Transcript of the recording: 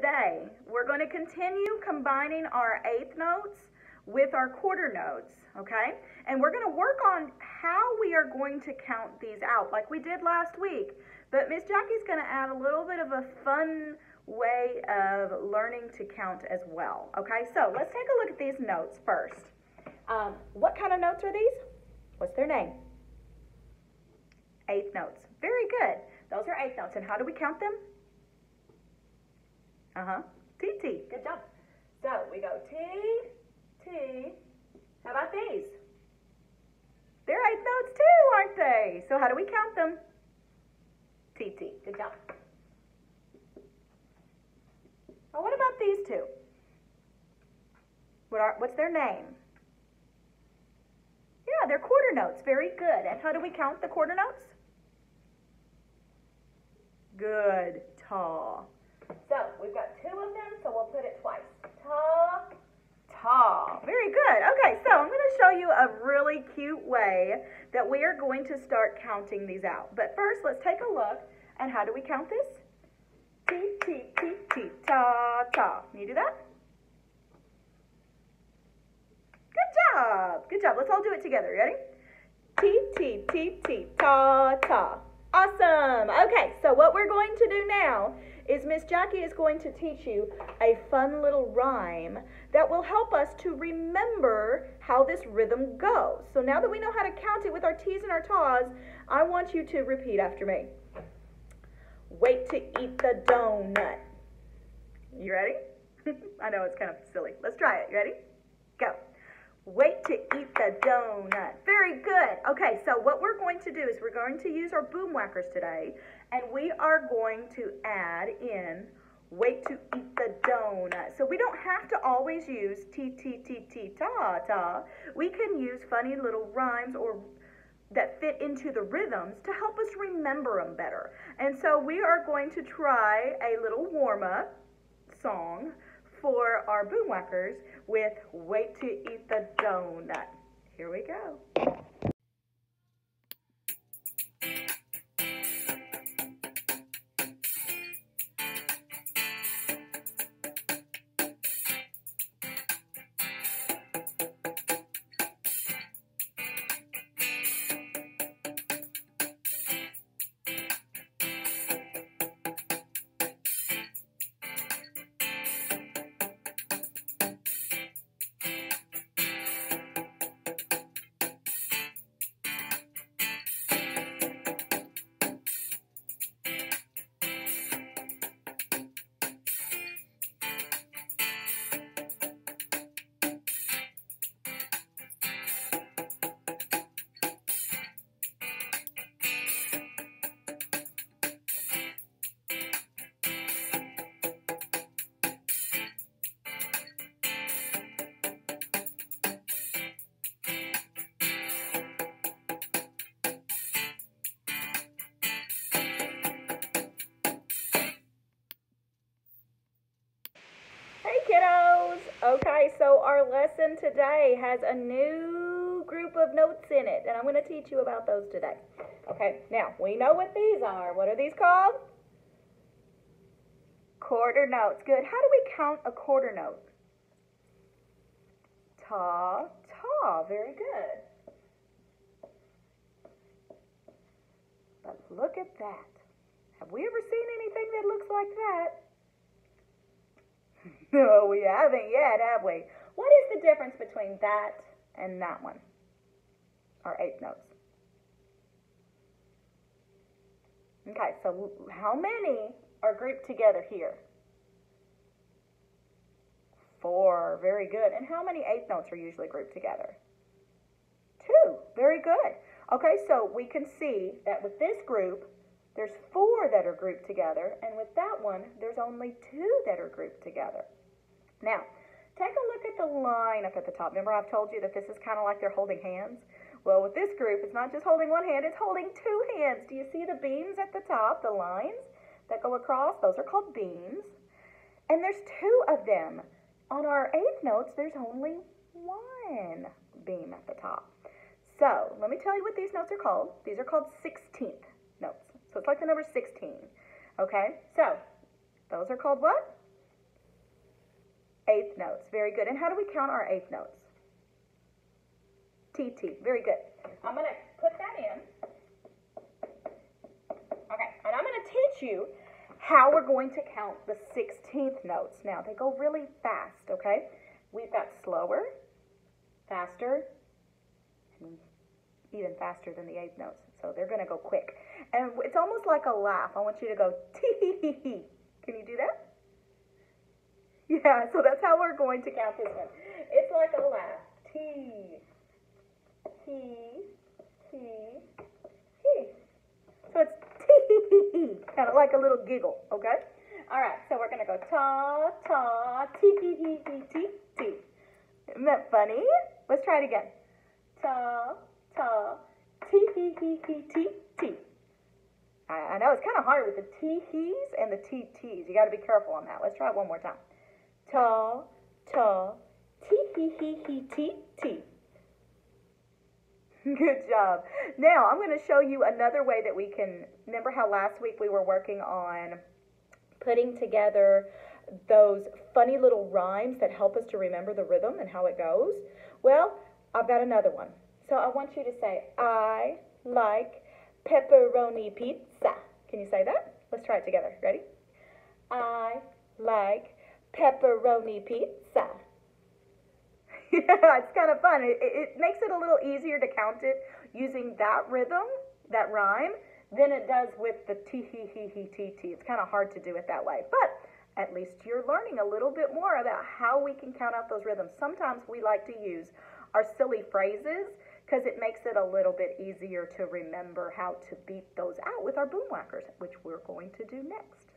today we're going to continue combining our eighth notes with our quarter notes, okay? And we're going to work on how we are going to count these out like we did last week. But Miss Jackie's going to add a little bit of a fun way of learning to count as well, okay? So let's take a look at these notes first. What kind of notes are these? What's their name? Eighth notes. Very good. Those are eighth notes. And how do we count them? T, T. Good job. So we go T, T. How about these? They're eighth notes too, aren't they? So how do we count them? T, T. Good job. Well, what about these two? What's their name? Yeah, they're quarter notes. Very good. And how do we count the quarter notes? Good. Ta. So we've got two of them, so we'll put it twice. Ta, ta. Very good. Okay, so I'm going to show you a really cute way that we are going to start counting these out. But first, let's take a look. And how do we count this? T, T, T, T, ta, ta. Can you do that? Good job. Good job. Let's all do it together. Ready? T, T, T, T, ta, ta. Awesome. Okay, so what we're going to do now is Miss Jackie is going to teach you a fun little rhyme that will help us to remember how this rhythm goes. So now that we know how to count it with our T's and our ta's, I want you to repeat after me. Wait to eat the donut. You ready? I know it's kind of silly. Let's try it. You ready? Go. Wait to eat the donut. Very good. Okay, so what we're going to do is we're going to use our boom whackers today, and we are going to add in wait to eat the donut. So we don't have to always use T, T, T, T, ta, ta. We can use funny little rhymes or that fit into the rhythms to help us remember them better. And so we are going to try a little warm-up song for our boom whackers with Wait to Eat the Donut. Here we go. Okay, so our lesson today has a new group of notes in it, and I'm going to teach you about those today. Okay, now, we know what these are. What are these called? Quarter notes. Good. How do we count a quarter note? Ta, ta. Very good. But look at that. Have we ever seen anything that looks like that? No, we haven't yet, have we? What is the difference between that and that one? Our eighth notes. Okay, so how many are grouped together here? 4. Very good. And how many eighth notes are usually grouped together? 2. Very good. Okay, so we can see that with this group, there's 4 that are grouped together, and with that one, there's only 2 that are grouped together. Now, take a look at the line up at the top. Remember I've told you that this is kind of like they're holding hands? Well, with this group, it's not just holding one hand, it's holding 2 hands. Do you see the beams at the top, the lines that go across? Those are called beams. And there's 2 of them. On our eighth notes, there's only 1 beam at the top. So, let me tell you what these notes are called. These are called 16th notes. So it's like the number 16. Okay, so those are called what? Eighth notes. Very good. And how do we count our eighth notes? TT. Very good. I'm going to put that in. Okay. And I'm going to teach you how we're going to count the 16th notes. Now, they go really fast, okay? We've got slower, faster, and even faster than the eighth notes. So they're going to go quick. And it's almost like a laugh. I want you to go tee-hee-hee-hee. Can you do that? Yeah, so that's how we're going to count this one. It's like a laugh. T, he, he, he. So it's tee-hee-hee-hee. Kind of like a little giggle, okay? All right, so we're going to go ta, ta, tee-hee-hee-hee-tee, tee. Isn't that funny? Let's try it again. Ta, ta, tee-hee-hee-hee-tee, tee. I know it's kind of hard with the tee-hees and the tee-tees. You got to be careful on that. Let's try it one more time. Ta, ta, tee-hee-hee-hee-tee, tee. Good job. Now, I'm going to show you another way that we can, remember how last week we were working on putting together those funny little rhymes that help us to remember the rhythm and how it goes? Well, I've got another one. So I want you to say, I like pepperoni pizza. Can you say that? Let's try it together. Ready? I like pepperoni pizza. Yeah, it's kind of fun. It makes it a little easier to count it using that rhythm, that rhyme, than it does with the tee-hee-hee-hee-tee-tee. It's kind of hard to do it that way. But at least you're learning a little bit more about how we can count out those rhythms. Sometimes we like to use our silly phrases because it makes it a little bit easier to remember how to beat those out with our boom whackers, which we're going to do next.